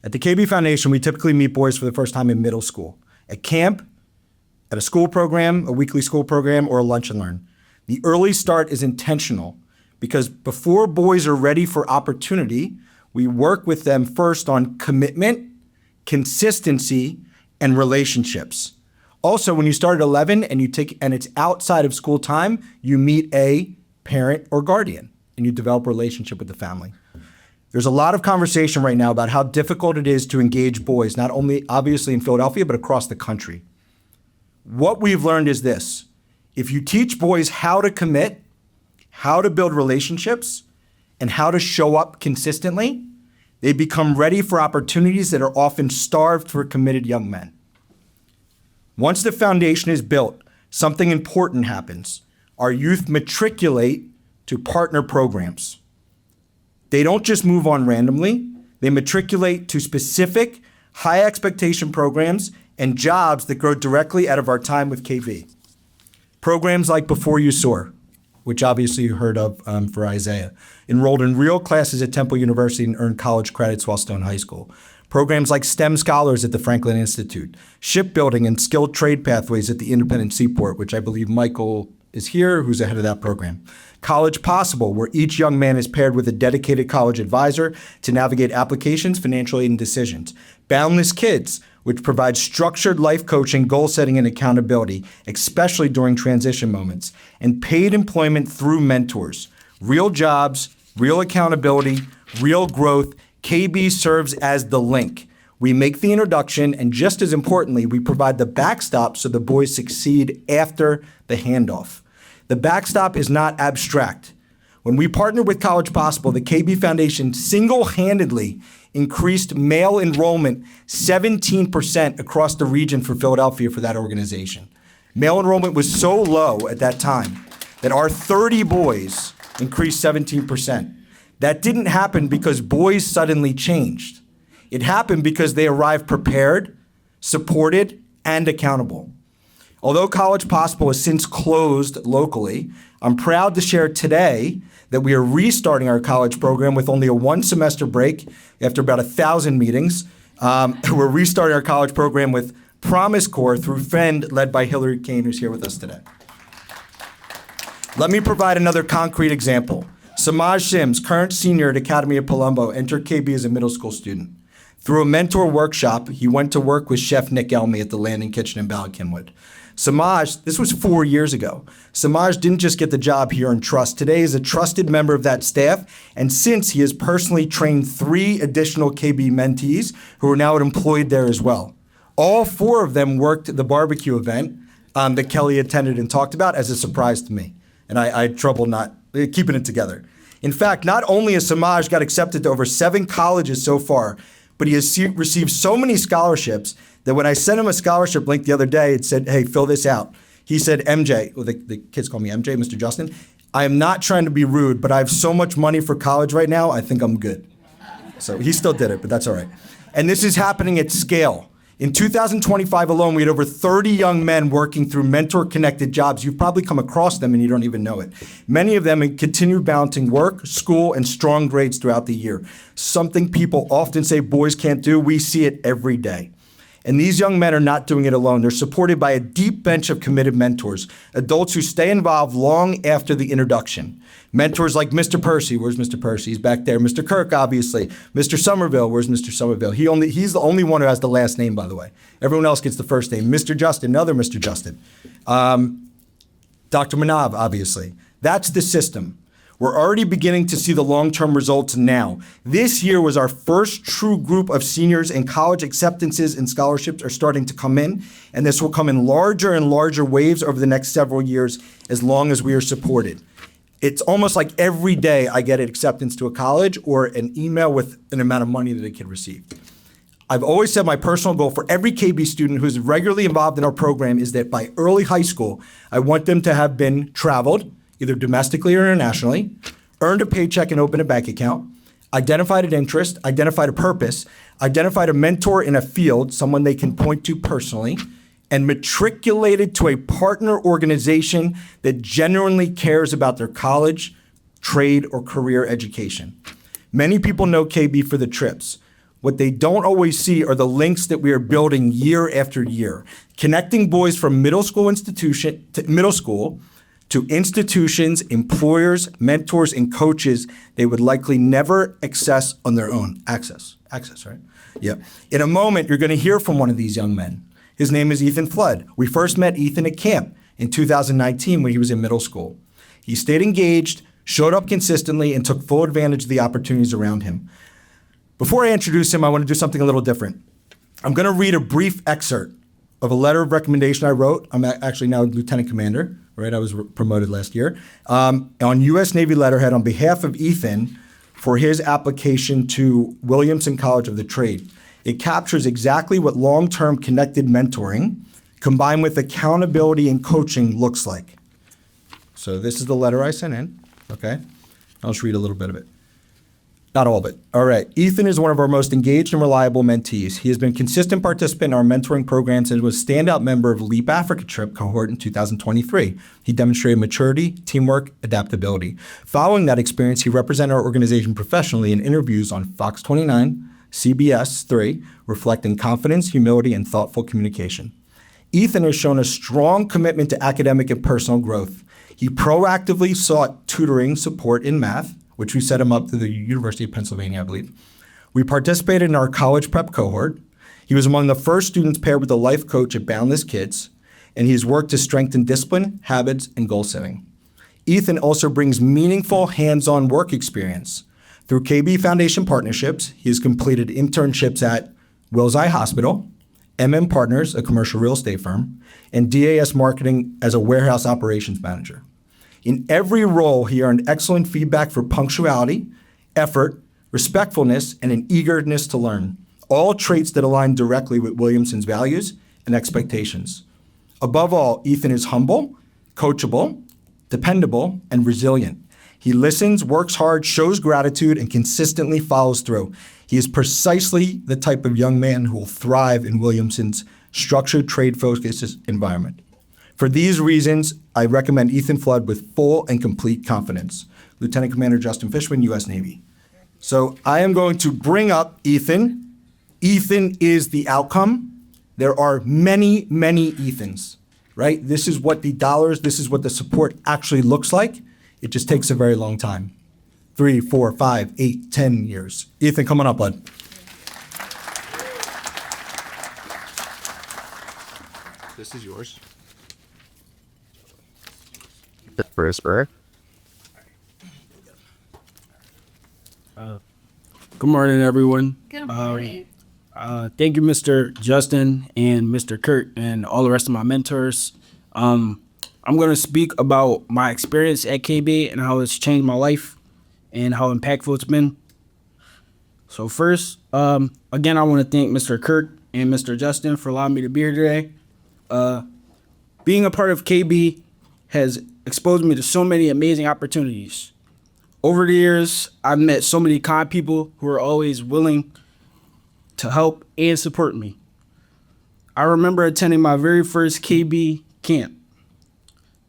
Speaker 11: At the KB Foundation, we typically meet boys for the first time in middle school, at camp, at a school program, a weekly school program, or a lunch and learn. The early start is intentional because before boys are ready for opportunity, we work with them first on commitment, consistency, and relationships. Also, when you start at 11 and it's outside of school time, you meet a parent or guardian and you develop a relationship with the family. There's a lot of conversation right now about how difficult it is to engage boys, not only obviously in Philadelphia, but across the country. What we've learned is this: if you teach boys how to commit, how to build relationships, and how to show up consistently, they become ready for opportunities that are often starved for committed young men. Once the foundation is built, something important happens. Our youth matriculate to partner programs. They don't just move on randomly. They matriculate to specific high expectation programs and jobs that grow directly out of our time with KV. Programs like Before You Soar, which obviously you heard of for Isaiah, enrolled in real classes at Temple University and earned college credits while still in high school. Programs like STEM Scholars at the Franklin Institute, shipbuilding and skilled trade pathways at the Independent Seaport, which I believe Michael is here, who's the head of that program. College Possible, where each young man is paired with a dedicated college advisor to navigate applications, financial aid, and decisions. Boundless Kids, which provides structured life coaching, goal setting, and accountability, especially during transition moments. And paid employment through mentors. Real jobs, real accountability, real growth. KB serves as the link. We make the introduction, and just as importantly, we provide the backstop so the boys succeed after the handoff. The backstop is not abstract. When we partnered with College Possible, the KB Foundation single-handedly increased male enrollment 17% across the region for Philadelphia for that organization. Male enrollment was so low at that time that our 30 boys increased 17%. That didn't happen because boys suddenly changed. It happened because they arrived prepared, supported, and accountable. Although College Possible has since closed locally, I'm proud to share today that we are restarting our college program with only a 1-semester break after about 1,000 meetings. We're restarting our college program with Promise Corps through FEND, led by Hillary Kane, who's here with us today. Let me provide another concrete example. Samaj Sims, current senior at Academy of Palumbo, entered KB as a middle school student. Through a mentor workshop, he went to work with Chef Nick Elmy at the Landing Kitchen in Ballackinwood. Samaj, this was 4 years ago. Samaj didn't just get the job here in Trust. Today is a trusted member of that staff, and since he has personally trained 3 additional KB mentees who are now employed there as well. All 4 of them worked at the barbecue event that Kelly attended and talked about as a surprise to me. And I had trouble not keeping it together. In fact, not only has Samaj got accepted to over 7 colleges so far, but he has received so many scholarships that when I sent him a scholarship link the other day, it said, hey, fill this out. He said, MJ, well, the kids call me MJ, Mr. Justin, I am not trying to be rude, but I have so much money for college right now, I think I'm good. So he still did it, but that's all right. And this is happening at scale. In 2025 alone, we had over 30 young men working through mentor-connected jobs. You've probably come across them and you don't even know it. Many of them continue balancing work, school, and strong grades throughout the year. Something people often say boys can't do, we see it every day. And these young men are not doing it alone. They're supported by a deep bench of committed mentors, adults who stay involved long after the introduction. Mentors like Mr. Percy, where's Mr. Percy? He's back there. Mr. Kirk, obviously. Mr. Somerville, where's Mr. Somerville? He's the only one who has the last name, by the way. Everyone else gets the first name. Mr. Justin, another Mr. Justin. Dr. Manav, obviously. That's the system. We're already beginning to see the long-term results now. This year was our first true group of seniors, and college acceptances and scholarships are starting to come in, and this will come in larger and larger waves over the next several years as long as we are supported. It's almost like every day I get an acceptance to a college or an email with an amount of money that a kid received. I've always said my personal goal for every KB student who's regularly involved in our program is that by early high school, I want them to have been traveled, either domestically or internationally, earned a paycheck and opened a bank account, identified an interest, identified a purpose, identified a mentor in a field, someone they can point to personally, and matriculated to a partner organization that genuinely cares about their college, trade, or career education. Many people know KB for the trips. What they don't always see are the links that we are building year after year, connecting boys from middle school to institutions, employers, mentors, and coaches they would likely never access on their own. Access, right? Yeah. In a moment, you're going to hear from one of these young men. His name is Ethan Flood. We first met Ethan at camp in 2019 when he was in middle school. He stayed engaged, showed up consistently, and took full advantage of the opportunities around him. Before I introduce him, I want to do something a little different. I'm going to read a brief excerpt of a letter of recommendation I wrote. I'm actually now Lieutenant Commander, right? I was promoted last year. On U.S. Navy letterhead on behalf of Ethan for his application to Williamson College of the Trade. It captures exactly what long-term connected mentoring combined with accountability and coaching looks like. So this is the letter I sent in, okay? I'll just read a little bit of it. Not all of it. All right. Ethan is one of our most engaged and reliable mentees. He has been a consistent participant in our mentoring programs and was a standout member of LEAP Africa Trip cohort in 2023. He demonstrated maturity, teamwork, adaptability. Following that experience, he represented our organization professionally in interviews on Fox 29, CBS 3, reflecting confidence, humility, and thoughtful communication. Ethan has shown a strong commitment to academic and personal growth. He proactively sought tutoring support in math, which we set him up through the University of Pennsylvania, I believe. We participated in our college prep cohort. He was among the first students paired with a life coach at Boundless Kids, and he's worked to strengthen discipline, habits, and goal setting. Ethan also brings meaningful hands-on work experience. Through KB Foundation partnerships, he has completed internships at Wills Eye Hospital, MM Partners, a commercial real estate firm, and DAS Marketing as a warehouse operations manager. In every role, he earned excellent feedback for punctuality, effort, respectfulness, and an eagerness to learn, all traits that align directly with Williamson's values and expectations. Above all, Ethan is humble, coachable, dependable, and resilient. He listens, works hard, shows gratitude, and consistently follows through. He is precisely the type of young man who will thrive in Williamson's structured, trade-focused environment. For these reasons, I recommend Ethan Flood with full and complete confidence. Lieutenant Commander Justin Fishman, U.S. Navy. So I am going to bring up Ethan. Ethan is the outcome. There are many, many Ethans, right? This is what the dollars, this is what the support actually looks like. It just takes a very long time. 3, 4, 5, 8, 10 years. Ethan, come on up, bud.
Speaker 12: This is yours.
Speaker 13: The first birth.
Speaker 12: Good morning, everyone.
Speaker 10: Good morning.
Speaker 12: Thank you, Mr. Justin and Mr. Kurt and all the rest of my mentors. I'm going to speak about my experience at KB and how it's changed my life and how impactful it's been. So first, again, I want to thank Mr. Kirk and Mr. Justin for allowing me to be here today. Being a part of KB has exposed me to so many amazing opportunities. Over the years, I've met so many kind people who are always willing to help and support me. I remember attending my very first KB camp.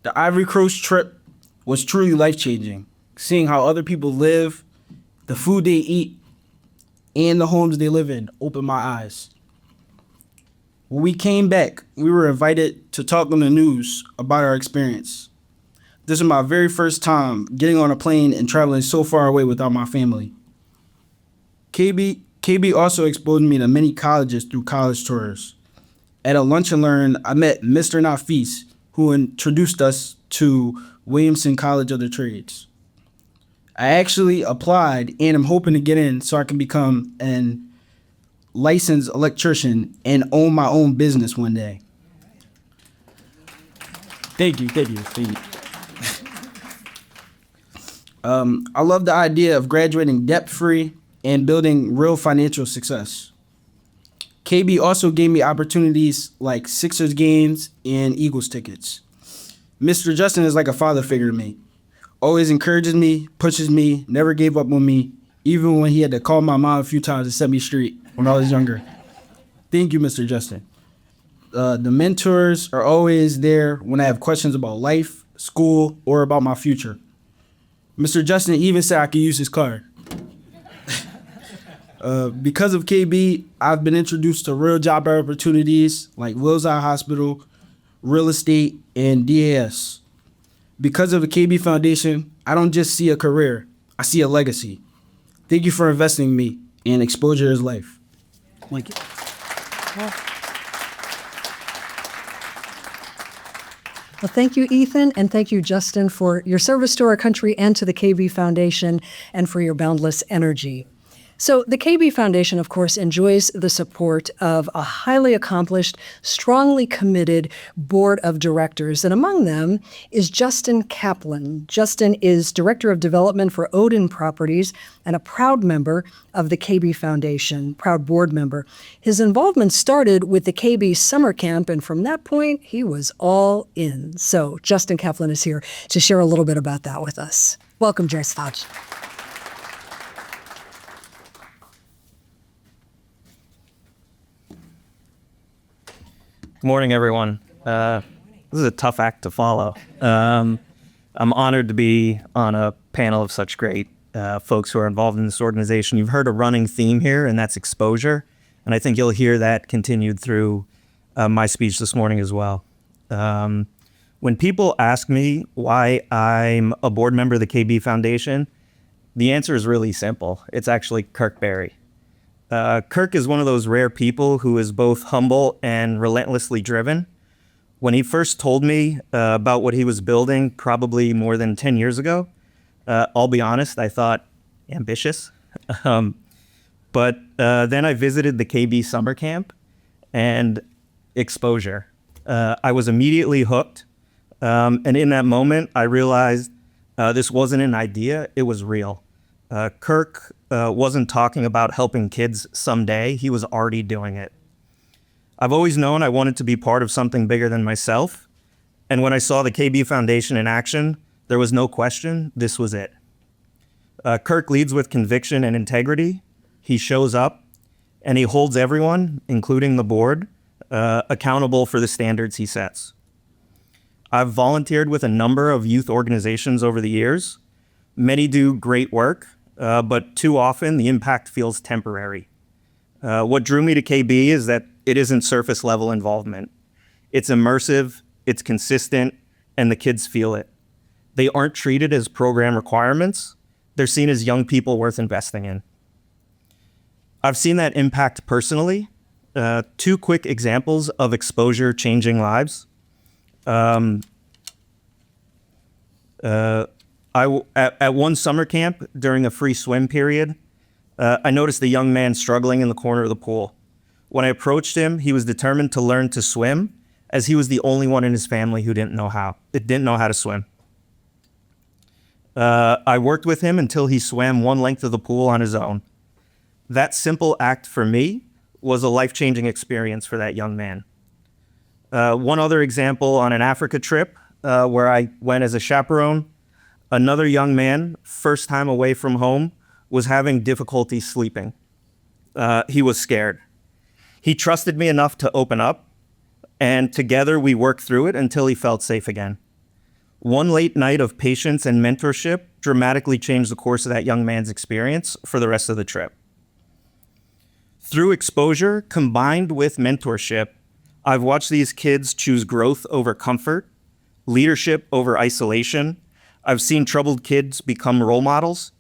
Speaker 12: The Ivory Coast trip was truly life-changing. Seeing how other people live, the food they eat, and the homes they live in opened my eyes. When we came back, we were invited to talk on the news about our experience. This is my very first time getting on a plane and traveling so far away without my family. KB also exposed me to many colleges through college tours. At a lunch and learn, I met Mr. Nafis, who introduced us to Williamson College of the Trades. I actually applied and I'm hoping to get in so I can become an licensed electrician and own my own business one day. Thank you. I love the idea of graduating debt-free and building real financial success. KB also gave me opportunities like Sixers games and Eagles tickets. Mr. Justin is like a father figure to me. Always encourages me, pushes me, never gave up on me, even when he had to call my mom a few times to set me straight when I was younger. Thank you, Mr. Justin. The mentors are always there when I have questions about life, school, or about my future. Mr. Justin even said I could use his card. Because of KB, I've been introduced to real job opportunities like Wills Eye Hospital, real estate, and DAS. Because of the KB Foundation, I don't just see a career, I see a legacy. Thank you for investing in me, and exposure is life. Thank you.
Speaker 1: Well, thank you, Ethan, and thank you, Justin, for your service to our country and to the KB Foundation and for your boundless energy. So the KB Foundation, of course, enjoys the support of a highly accomplished, strongly committed board of directors, and among them is Justin Kaplan. Justin is Director of Development for Odin Properties and a proud member of the KB Foundation, proud board member. His involvement started with the KB summer camp, and from that point, he was all in. So Justin Kaplan is here to share a little bit about that with us. Welcome, Joyce Fauci.
Speaker 14: Good morning, everyone. This is a tough act to follow. I'm honored to be on a panel of such great folks who are involved in this organization. You've heard a running theme here, and that's exposure. And I think you'll hear that continued through my speech this morning as well. When people ask me why I'm a board member of the KB Foundation, the answer is really simple. It's actually Kirk Berry. Kirk is one of those rare people who is both humble and relentlessly driven. When he first told me about what he was building probably more than 10 years ago, I'll be honest, I thought ambitious. But then I visited the KB summer camp and exposure. I was immediately hooked. And in that moment, I realized this wasn't an idea, it was real. Kirk wasn't talking about helping kids someday, he was already doing it. I've always known I wanted to be part of something bigger than myself, and when I saw the KB Foundation in action, there was no question, this was it. Kirk leads with conviction and integrity, he shows up, and he holds everyone, including the board, accountable for the standards he sets. I've volunteered with a number of youth organizations over the years. Many do great work, but too often the impact feels temporary. What drew me to KB is that it isn't surface level involvement. It's immersive, it's consistent, and the kids feel it. They aren't treated as program requirements. They're seen as young people worth investing in. I've seen that impact personally. Two quick examples of exposure changing lives. At one summer camp during a free swim period, I noticed a young man struggling in the corner of the pool. When I approached him, he was determined to learn to swim, as he was the only one in his family who didn't know how to swim. I worked with him until he swam one length of the pool on his own. That simple act for me was a life-changing experience for that young man. One other example, on an Africa trip where I went as a chaperone, another young man, first time away from home, was having difficulty sleeping. He was scared. He trusted me enough to open up, and together we worked through it until he felt safe again. One late night of patience and mentorship dramatically changed the course of that young man's experience for the rest of the trip. Through exposure combined with mentorship, I've watched these kids choose growth over comfort, leadership over isolation. I've seen troubled kids become role models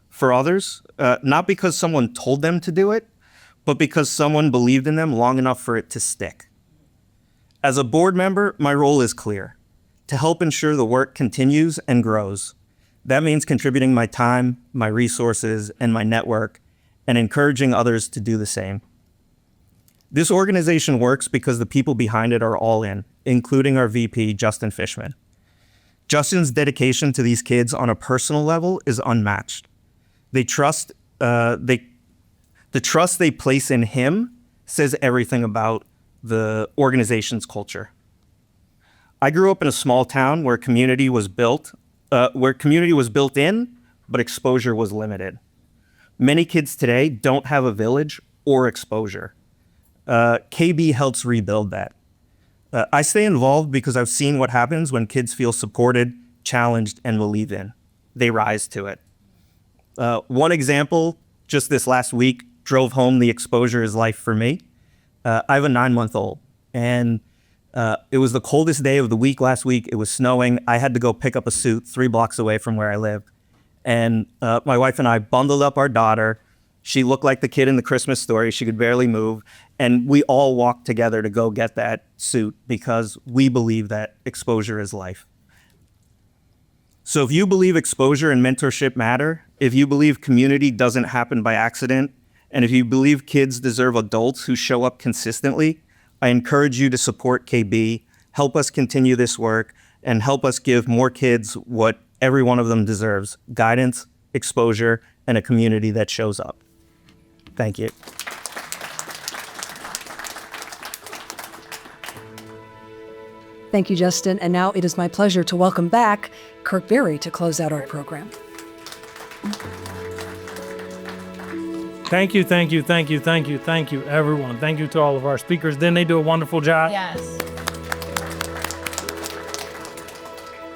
Speaker 14: for others, not because someone told them to do it, but because someone believed in them long enough for it to stick. As a board member, my role is clear: to help ensure the work continues and grows. That means contributing my time, my resources, and my network, and encouraging others to do the same. This organization works because the people behind it are all in, including our VP, Justin Fishman. Justin's dedication to these kids on a personal level is unmatched. The trust they place in him says everything about the organization's culture. I grew up in a small town where community was built in, but exposure was limited. Many kids today don't have a village or exposure. KB helps rebuild that. I stay involved because I've seen what happens when kids feel supported, challenged, and believed in. They rise to it. One example, just this last week, drove home the exposure is life for me. I have a 9-month-old, and it was the coldest day of the week last week. It was snowing. I had to go pick up a suit 3 blocks away from where I live. And my wife and I bundled up our daughter. She looked like the kid in the Christmas story. She could barely move. And we all walked together to go get that suit because we believe that exposure is life. So if you believe exposure and mentorship matter, if you believe community doesn't happen by accident, and if you believe kids deserve adults who show up consistently, I encourage you to support KB, help us continue this work, and help us give more kids what every one of them deserves: guidance, exposure, and a community that shows up. Thank you.
Speaker 1: Thank you, Justin. And now it is my pleasure to welcome back Kirk Berry to close out our program.
Speaker 3: Thank you, everyone. Thank you to all of our speakers. Didn't they do a wonderful job?
Speaker 2: Yes.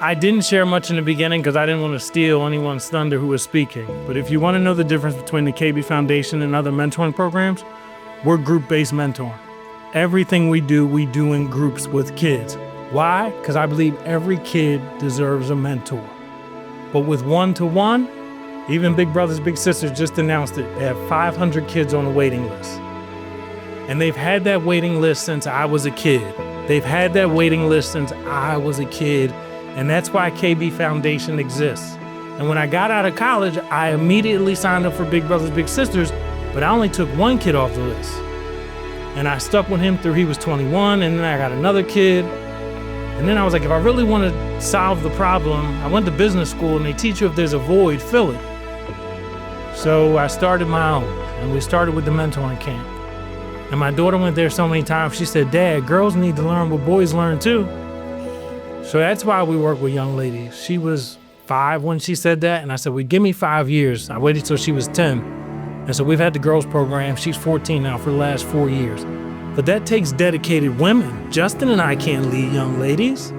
Speaker 3: I didn't share much in the beginning because I didn't want to steal anyone's thunder who was speaking. But if you want to know the difference between the KB Foundation and other mentoring programs, we're group-based mentoring. Everything we do in groups with kids. Why? Because I believe every kid deserves a mentor. But with one-to-one, even Big Brothers Big Sisters just announced it. They have 500 kids on a waiting list. And they've had that waiting list since I was a kid. And that's why KB Foundation exists. And when I got out of college, I immediately signed up for Big Brothers Big Sisters, but I only took one kid off the list. And I stuck with him through he was 21, and then I got another kid. And then I was like, if I really want to solve the problem, I went to business school and they teach you if there's a void, fill it. So I started my own, and we started with the mentoring camp. And my daughter went there so many times, she said, Dad, girls need to learn what boys learn too. So that's why we work with young ladies. She was 5 when she said that, and I said, well, give me 5 years. I waited till she was 10. And so we've had the girls program. She's 14 now for the last 4 years. But that takes dedicated women. Justin and I can't lead young ladies.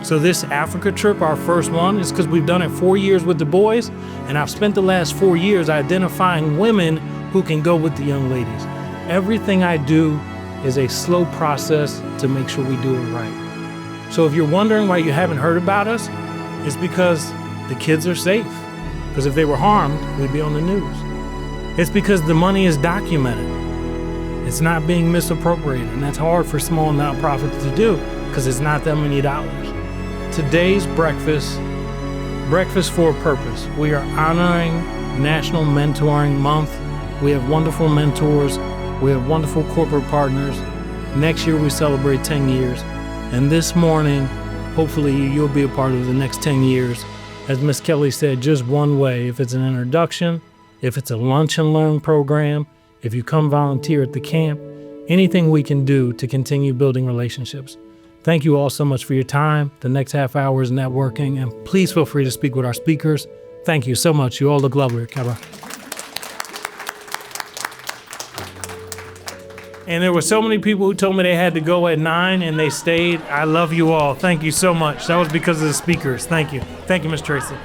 Speaker 3: So this Africa trip, our first one, is because we've done it 4 years with the boys, and I've spent the last 4 years identifying women who can go with the young ladies. Everything I do is a slow process to make sure we do it right. So if you're wondering why you haven't heard about us, it's because the kids are safe. Because if they were harmed, we'd be on the news. It's because the money is documented. It's not being misappropriated, and that's hard for small nonprofits to do because it's not that many dollars. Today's breakfast for a purpose. We are honoring National Mentoring Month. We have wonderful mentors. We have wonderful corporate partners. Next year we celebrate 10 years. And this morning, hopefully you'll be a part of the next 10 years. As Miss Kelly said, just one way. If it's an introduction, if it's a lunch and learn program, if you come volunteer at the camp, anything we can do to continue building relationships. Thank you all so much for your time. The next half hour is networking, and please feel free to speak with our speakers. Thank you so much. You all look lovely, Kara. And there were so many people who told me they had to go at 9 and they stayed. I love you all. Thank you so much. That was because of the speakers. Thank you. Thank you, Ms. Tracy.